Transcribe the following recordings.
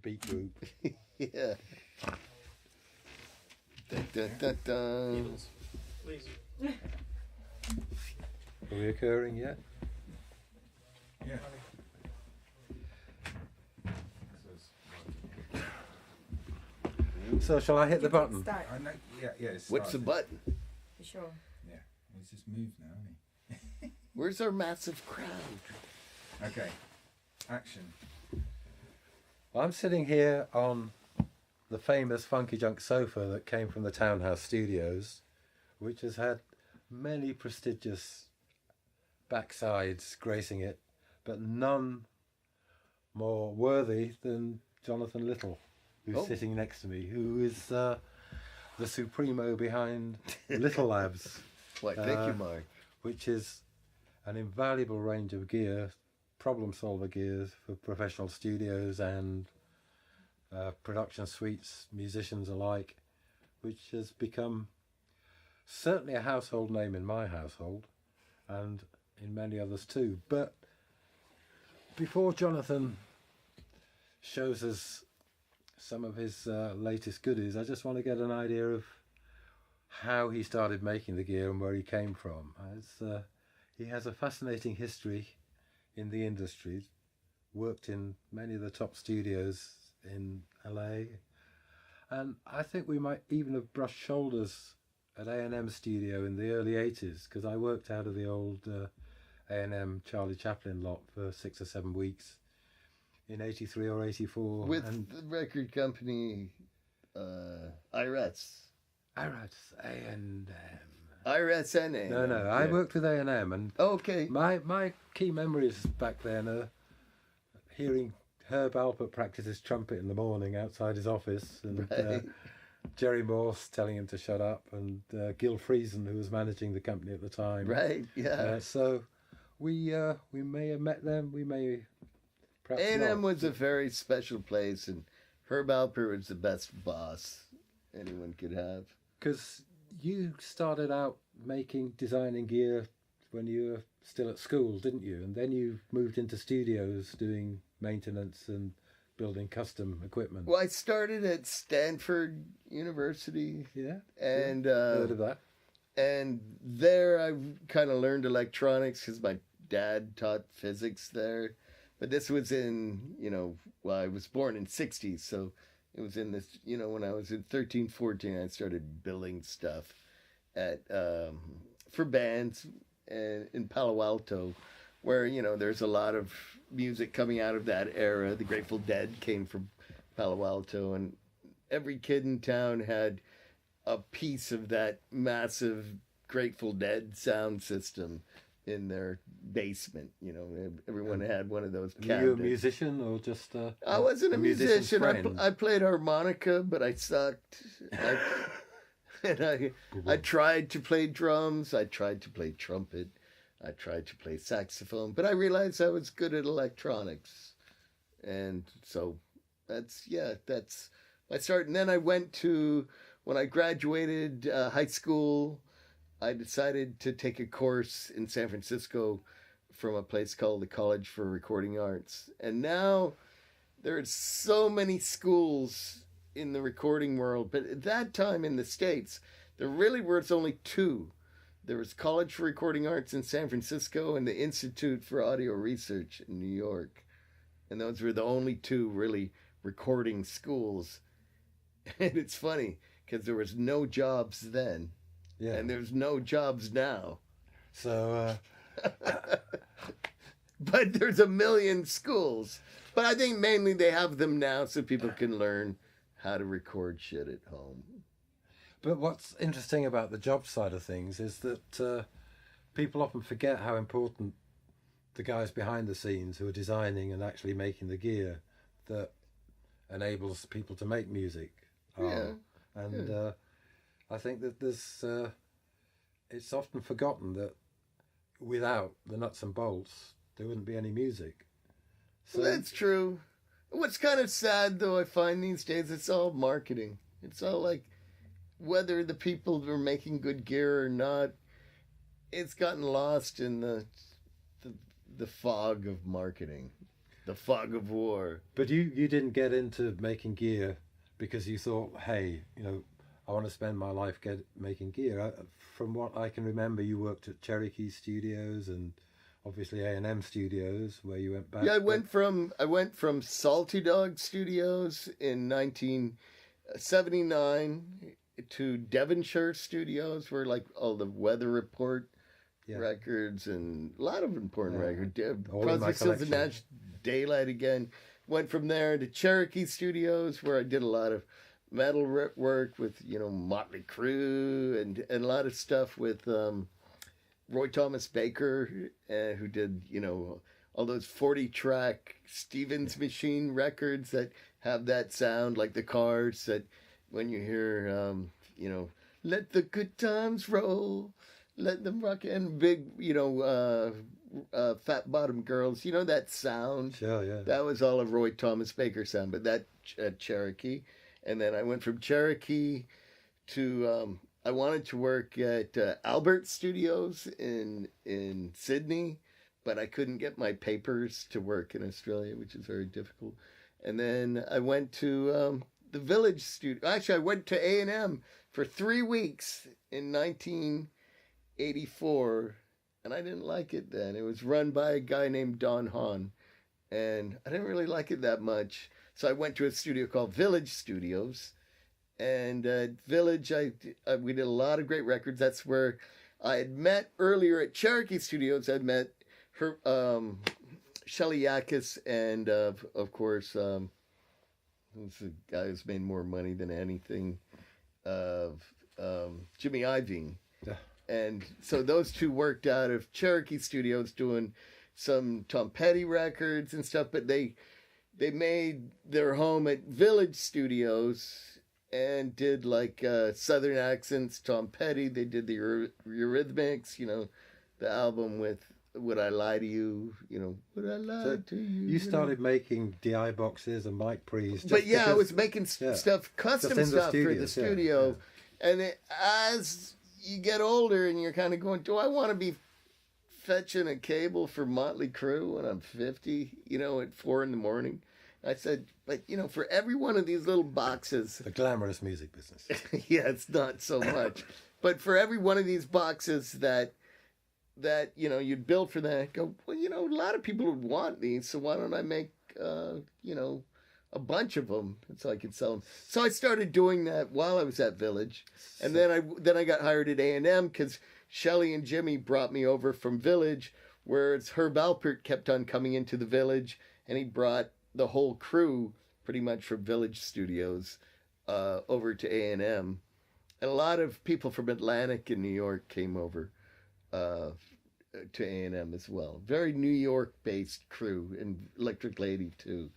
beat group. Yeah. Dun, dun, dun, dun. Beatles. Please. Are we occurring yet? Yeah. So shall I hit the button? Start, I know. Yeah. It's What's the started. button? for sure. Yeah. He's just moved now, hasn't Where's our massive crowd? he? Okay. Action. I'm sitting here on the famous Funky Junk sofa that came from the Townhouse Studios, which has had many prestigious backsides gracing it, but none more worthy than Jonathan Little, who's Oh. sitting next to me, who is the supremo behind Little Labs, Why, thank you, Mark. which is an invaluable range of gear, problem solver gears for professional studios and production suites, musicians alike, which has become certainly a household name in my household and in many others too. But before Jonathan shows us some of his latest goodies, I just want to get an idea of how he started making the gear and where he came from. He has a fascinating history in the industry, worked in many of the top studios in LA, and I think we might even have brushed shoulders at A&M studio in the early 80s, because I worked out of the old A&M Charlie Chaplin lot for 6 or 7 weeks in 83 or 84. With and the record company, IRETS. Arats, A&M. IRETS-NA. No, I worked with A&M, and Okay. my key memories back then are hearing Herb Alpert practice his trumpet in the morning outside his office, and Right. Jerry Morse telling him to shut up, and Gil Friesen, who was managing the company at the time. Right, yeah. So we may have met them, we may perhaps A&M not. was a very special place, and Herb Alpert was the best boss anyone could have. Because you started out designing gear when you were still at school, didn't you? And then you moved into studios doing maintenance and building custom equipment. Well, I started at Stanford University, Yeah, and heard of that. and there I kind of learned electronics because my dad taught physics there. But this was in, well, I was born in 60s, so it was in this, when I was in 13, 14, I started building stuff at for bands in Palo Alto, where, there's a lot of music coming out of that era. The Grateful Dead came from Palo Alto, and every kid in town had a piece of that massive Grateful Dead sound system in their basement. Everyone had one of those Were you a cabinets. musician or just I wasn't a musician's musician. friend? I played harmonica, but I sucked. I tried to play drums. I tried to play trumpet. I tried to play saxophone, but I realized I was good at electronics, and so that's my start. And then I went to, when I graduated high school, I decided to take a course in San Francisco from a place called the College for Recording Arts. And now there are so many schools in the recording world, but at that time in the States, there really was only two. There was College for Recording Arts in San Francisco and the Institute for Audio Research in New York. And those were the only two really recording schools. And it's funny, because there was no jobs then. yeah. And there's no jobs now. So But there's a million schools. But I think mainly they have them now so people can learn how to record shit at home. but what's interesting about the job side of things is that people often forget how important the guys behind the scenes who are designing and actually making the gear that enables people to make music are. Yeah. And I think that there's it's often forgotten that without the nuts and bolts there wouldn't be any music. So Well, that's true. What's kind of sad, though, I find these days, it's all marketing. It's all like, whether the people are making good gear or not, it's gotten lost in the fog of marketing. The fog of war. But you didn't get into making gear because you thought, hey, I want to spend my life making gear. From what I can remember, you worked at Cherokee Studios and obviously A&M Studios, where you went back. Yeah, I went from Salty Dog Studios in 1979 to Devonshire Studios, where like all the Weather Report records and a lot of important records. Crosby, Stills and Nash, Daylight again. Went from there to Cherokee Studios, where I did a lot of metal work with Motley Crue and a lot of stuff with Roy Thomas Baker, who did all those 40-track Stevens Machine records that have that sound, like the Cars, that when you hear let the good times roll, let them rock, and big Fat Bottom Girls, that sound. Sure, yeah. That was all of Roy Thomas Baker sound, but that Cherokee. And then I went from Cherokee to I wanted to work at Albert Studios in Sydney, but I couldn't get my papers to work in Australia, which is very difficult. And then I went to the Village Studio. Actually, I went to A&M for 3 weeks in 1984, and I didn't like it then. It was run by a guy named Don Hahn, and I didn't really like it that much. So I went to a studio called Village Studios, and at Village, we did a lot of great records. That's where I had met earlier at Cherokee Studios. I'd met her, Shelley Yakis, and of course, who's the guy who's made more money than anything, Jimmy Iovine. Yeah. And so those two worked out of Cherokee Studios doing some Tom Petty records and stuff, but they made their home at Village Studios and did like Southern accents, Tom Petty. They did the Eurythmics, the album with Would I Lie to You, Would I Lie to You? You started making DI boxes and mic pre's. But yeah, I was making stuff, custom stuff for the studio. Yeah. And as you get older and you're kind of going, do I want to be fetching a cable for Motley Crue when I'm 50, at 4 a.m? I said, but, for every one of these little boxes. The glamorous music business. Yeah, it's not so much. But for every one of these boxes that you'd build for that, I'd go, well, a lot of people would want these, so why don't I make, a bunch of them so I could sell them. So I started doing that while I was at Village. And then I got hired at A&M because Shelley and Jimmy brought me over from Village, whereas Herb Alpert kept on coming into the Village, and he brought the whole crew pretty much from Village Studios over to A&M. And a lot of people from Atlantic and New York came over to A&M as well. Very New York-based crew, and Electric Lady too.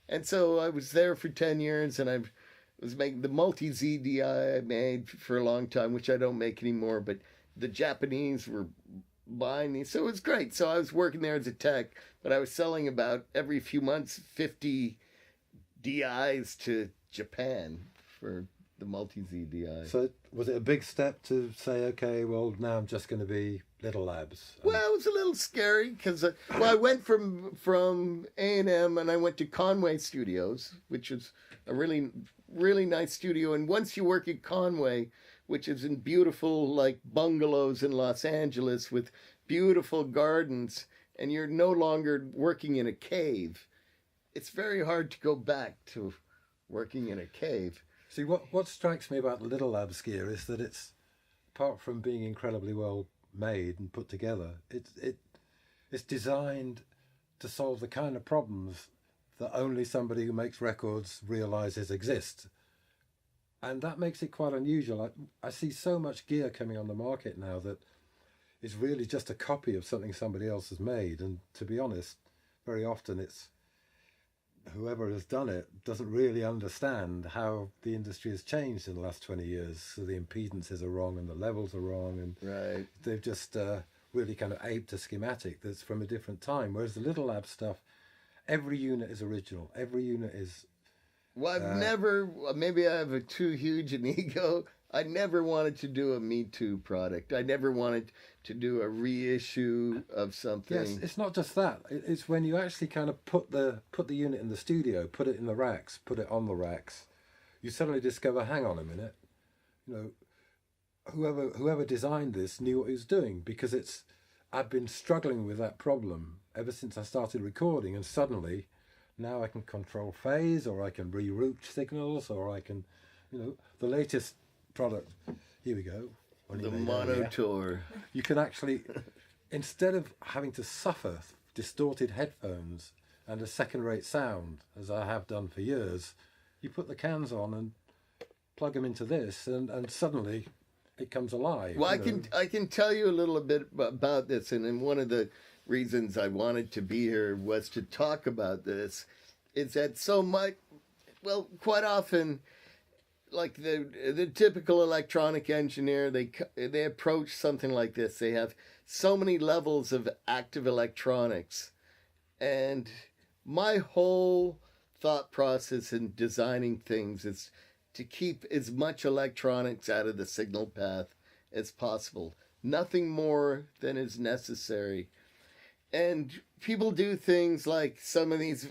And so I was there for 10 years, and I was making the multi-Z DI I made for a long time, which I don't make anymore, but the Japanese were buying these, so it was great. So I was working there as a tech, but I was selling about every few months 50 DIs to Japan for the multi-Z DI. So was it a big step to say, okay, well, now I'm just going to be Little Labs? Well, it was a little scary because, I went from A&M and I went to Conway Studios, which is a really, really nice studio. And once you work at Conway, which is in beautiful, like, bungalows in Los Angeles with beautiful gardens, and you're no longer working in a cave, it's very hard to go back to working in a cave. See, what strikes me about the Little Labs gear is that it's, apart from being incredibly well made and put together, it's designed to solve the kind of problems that only somebody who makes records realizes exist. And that makes it quite unusual. I see so much gear coming on the market now that is really just a copy of something somebody else has made. And to be honest, very often it's whoever has done it doesn't really understand how the industry has changed in the last 20 years. So the impedances are wrong and the levels are wrong, and right. They've just really kind of aped a schematic that's from a different time. Whereas the Little Lab stuff, every unit is original. Every unit is... Well, I've never, maybe I have too huge an ego, I never wanted to do a Me Too product. I never wanted to do a reissue of something. Yes, it's not just that. It's when you actually kind of put the unit in the studio, put it in the racks, put it on the racks, you suddenly discover, hang on a minute, you know, whoever designed this knew what he was doing, because I've been struggling with that problem ever since I started recording, and suddenly now I can control phase, or I can reroute signals, or I can, you know, the latest product. Here we go. The Monotor. You can actually, instead of having to suffer distorted headphones and a second-rate sound, as I have done for years, you put the cans on and plug them into this, and suddenly it comes alive. Well, I can tell you a little bit about this, and one of the reasons I wanted to be here was to talk about this. Is that so much? Well, quite often, like the typical electronic engineer, they approach something like this. They have so many levels of active electronics, and my whole thought process in designing things is to keep as much electronics out of the signal path as possible. Nothing more than is necessary. And people do things like some of these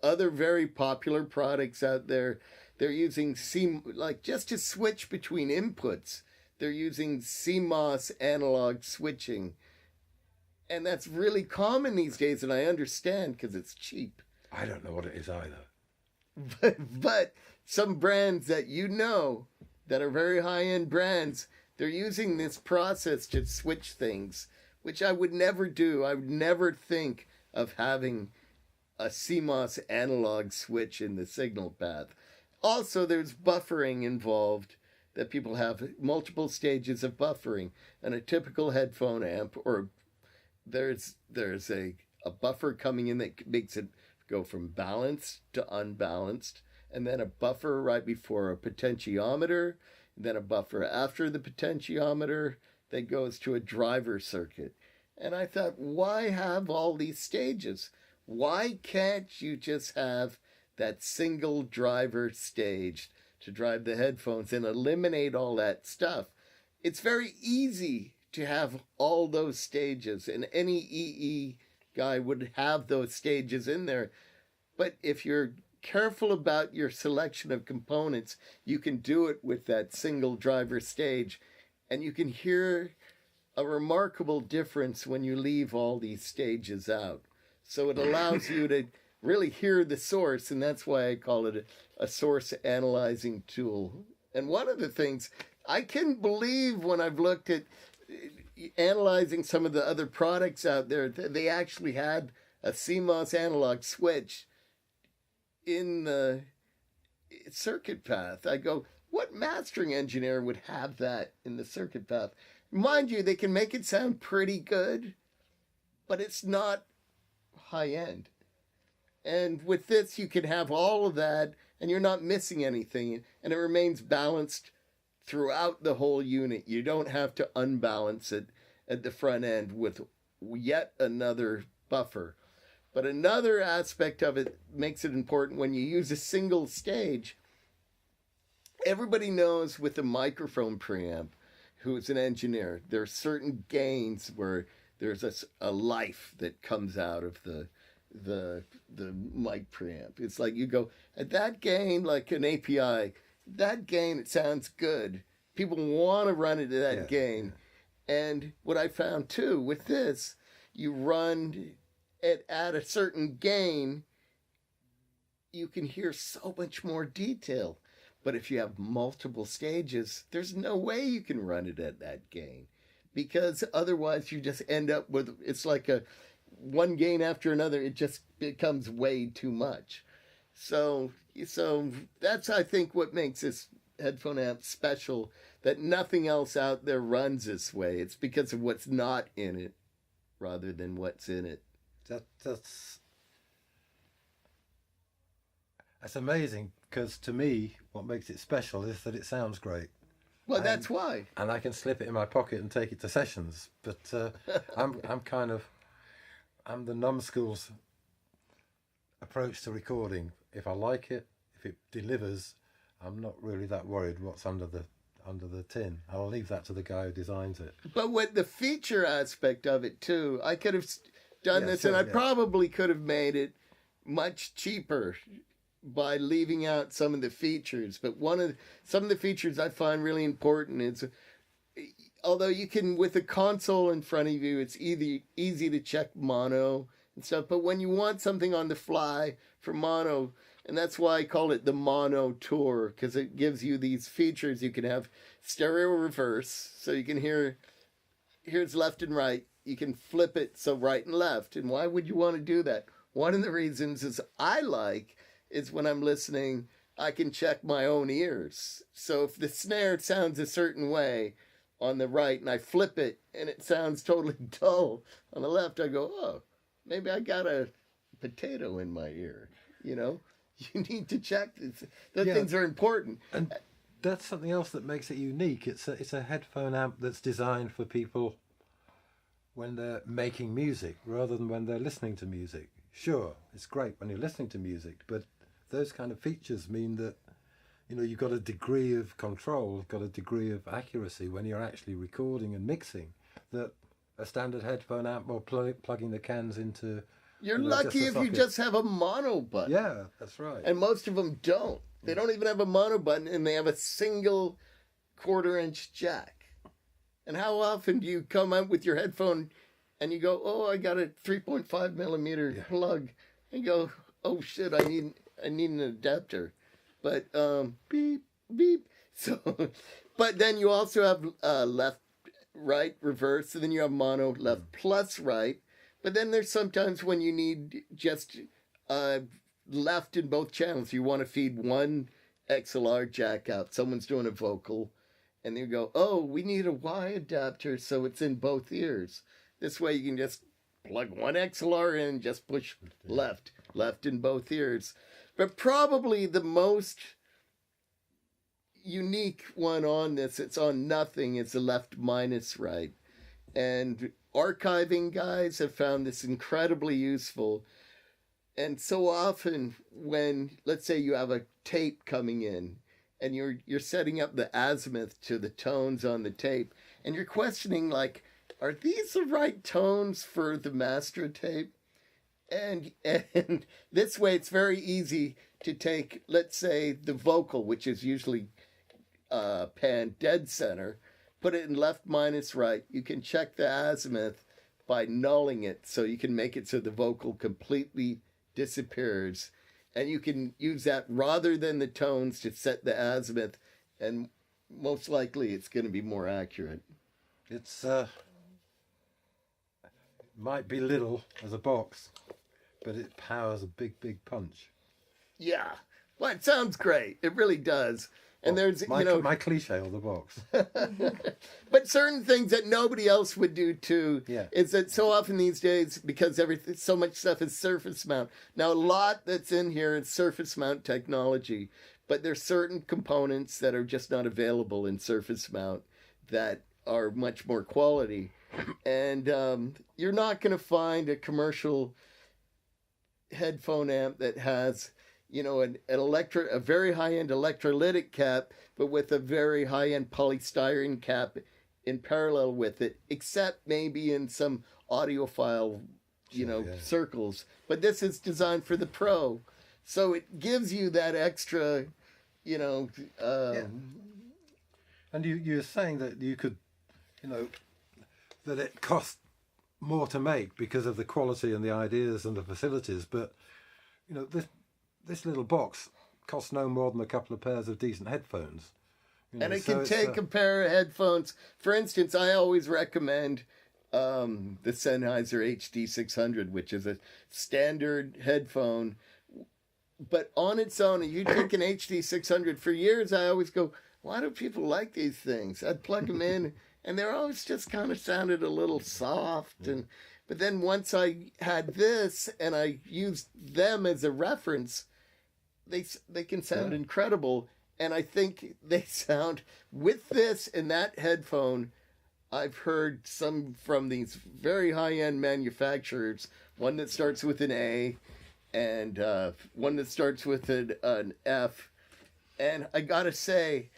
other very popular products out there. They're using just to switch between inputs, they're using CMOS analog switching. And that's really common these days, and I understand because it's cheap. I don't know what it is either. But some brands that you know that are very high-end brands, they're using this process to switch things, which I would never do. I would never think of having a CMOS analog switch in the signal path. Also, there's buffering involved, that people have multiple stages of buffering. And a typical headphone amp, or there's a buffer coming in that makes it go from balanced to unbalanced, and then a buffer right before a potentiometer, then a buffer after the potentiometer that goes to a driver circuit. And I thought, why have all these stages? Why can't you just have that single driver stage to drive the headphones and eliminate all that stuff? It's very easy to have all those stages, and any EE guy would have those stages in there. But if you're careful about your selection of components, you can do it with that single driver stage, and you can hear a remarkable difference when you leave all these stages out. So it allows you to really hear the source, and that's why I call it a source analyzing tool. And one of the things I couldn't believe when I've looked at analyzing some of the other products out there, they actually had a CMOS analog switch in the circuit path. I go, what mastering engineer would have that in the circuit path? Mind you, they can make it sound pretty good, but it's not high end. And with this, you can have all of that, and you're not missing anything, and it remains balanced throughout the whole unit. You don't have to unbalance it at the front end with yet another buffer. But another aspect of it makes it important when you use a single stage. Everybody knows with a microphone preamp, who's an engineer, there are certain gains where there's a life that comes out of the mic preamp. It's like you go, at that gain, like an API, that gain, it sounds good. People want to run it at that gain. And what I found too with this, you run it at a certain gain, you can hear so much more detail. But if you have multiple stages, there's no way you can run it at that gain, because otherwise you just end up with, it's like a one gain after another. It just becomes way too much. So that's, I think, what makes this headphone amp special, that nothing else out there runs this way. It's because of what's not in it rather than what's in it. That's amazing, because to me, what makes it special is that it sounds great. Well, that's why. And I can slip it in my pocket and take it to sessions. But I'm the numbskull's approach to recording. If I like it, if it delivers, I'm not really that worried what's under the under the tin. I'll leave that to the guy who designs it. But with the feature aspect of it too, I could have done this, and I probably could have made it much cheaper by leaving out some of the features. But some of the features I find really important is, although you can, with a console in front of you, it's easy to check mono and stuff. But when you want something on the fly for mono, and that's why I call it the Monotor, because it gives you these features. You can have stereo reverse, so you can here's left and right. You can flip it so right and left. And why would you want to do that? One of the reasons is when I'm listening, I can check my own ears. So if the snare sounds a certain way on the right and I flip it and it sounds totally dull on the left, I go, oh, maybe I got a potato in my ear, you know? You need to check this. Things are important. And that's something else that makes it unique. It's a headphone amp that's designed for people when they're making music rather than when they're listening to music. Sure, it's great when you're listening to music, but those kind of features mean that, you know, you've got a degree of control, you've got a degree of accuracy when you're actually recording and mixing that a standard headphone amp or plugging the cans into... You're lucky if you just have a mono button. Yeah, that's right. And most of them don't. They don't even have a mono button, and they have a single 1/4-inch jack. And how often do you come out with your headphone and you go, oh, I got a 3.5 millimeter plug, and you go, oh shit, I need an adapter. But beep beep. So, but then you also have left, right, reverse, and then you have mono, left plus right. But then there's sometimes when you need just left in both channels. You want to feed one XLR jack out. Someone's doing a vocal, and you go, oh, we need a Y adapter so it's in both ears. This way you can just plug one XLR in and just push left in both ears. But probably the most unique one on this, it's on nothing, is the left minus right. And archiving guys have found this incredibly useful. And so often when, let's say you have a tape coming in and you're setting up the azimuth to the tones on the tape, and you're questioning, like, are these the right tones for the master tape? And this way it's very easy to take, let's say, the vocal, which is usually pan dead center, put it in left minus right. You can check the azimuth by nulling it, so you can make it so the vocal completely disappears. And you can use that rather than the tones to set the azimuth, and most likely it's going to be more accurate. It's might be little as a box, but it powers a big punch. Yeah. Well, it sounds great. It really does. And there's, my cliche of the box. But certain things that nobody else would do too, is that so often these days, because so much stuff is surface mount. Now, a lot that's in here is surface mount technology, but there's certain components that are just not available in surface mount that are much more quality. And you're not going to find a commercial headphone amp that has, a very high-end electrolytic cap, but with a very high-end polystyrene cap in parallel with it, except maybe in some audiophile, circles. But this is designed for the pro. So it gives you that extra, And you're saying that you could, that it costs more to make because of the quality and the ideas and the facilities, but, this little box costs no more than a couple of pairs of decent headphones. And it can take a pair of headphones. For instance, I always recommend the Sennheiser HD600, which is a standard headphone. But on its own, you take an HD600, for years I always go, why do people like these things? I'd plug them in, and they're always just kind of sounded a little soft. But then once I had this, and I used them as a reference, they can sound incredible. And I think they sound, with this and that headphone, I've heard some from these very high-end manufacturers, one that starts with an A and one that starts with an F. And I gotta say,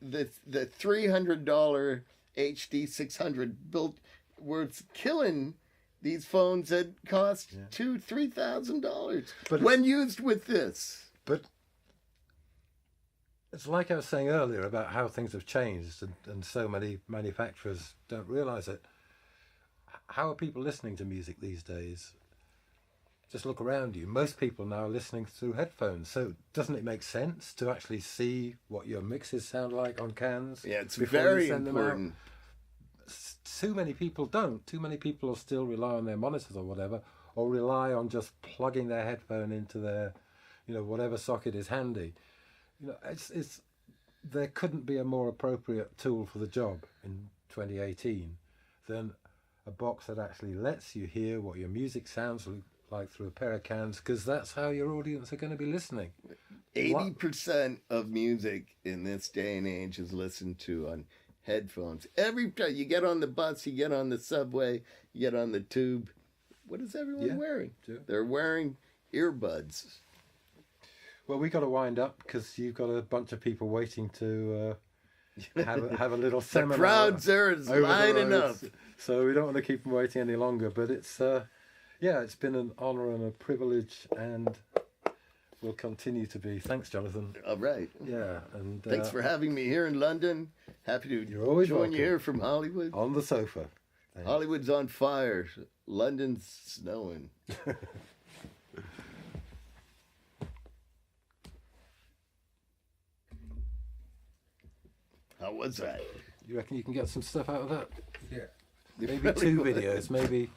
the $300 HD 600 built were killing these phones that cost $2,000-$3,000 But when used with this. But it's like I was saying earlier about how things have changed, and so many manufacturers don't realise it. How are people listening to music these days? Just look around you. Most people now are listening through headphones. So doesn't it make sense to actually see what your mixes sound like on cans? Yeah, it's before very you send them out? important. Too many people don't. Too many people will still rely on their monitors or whatever, or rely on just plugging their headphone into their, whatever socket is handy. It's there couldn't be a more appropriate tool for the job in 2018 than a box that actually lets you hear what your music sounds like through a pair of cans, because that's how your audience are going to be listening. 80% of music in this day and age is listened to on headphones. Every time you get on the bus, you get on the subway, you get on the tube, what is everyone wearing? Sure. They're wearing earbuds. Well, we got to wind up because you've got a bunch of people waiting to have a little seminar. The crowds there is over the lining up. roads. So we don't want to keep them waiting any longer. But it's been an honour and a privilege, and will continue to be. Thanks, Jonathan. All right. Yeah, and Thanks for having me here in London. Happy to You're always join welcome. you here from Hollywood. On the sofa. Thanks. Hollywood's on fire. London's snowing. How was that? You reckon you can get some stuff out of that? Yeah. Maybe 2 videos, maybe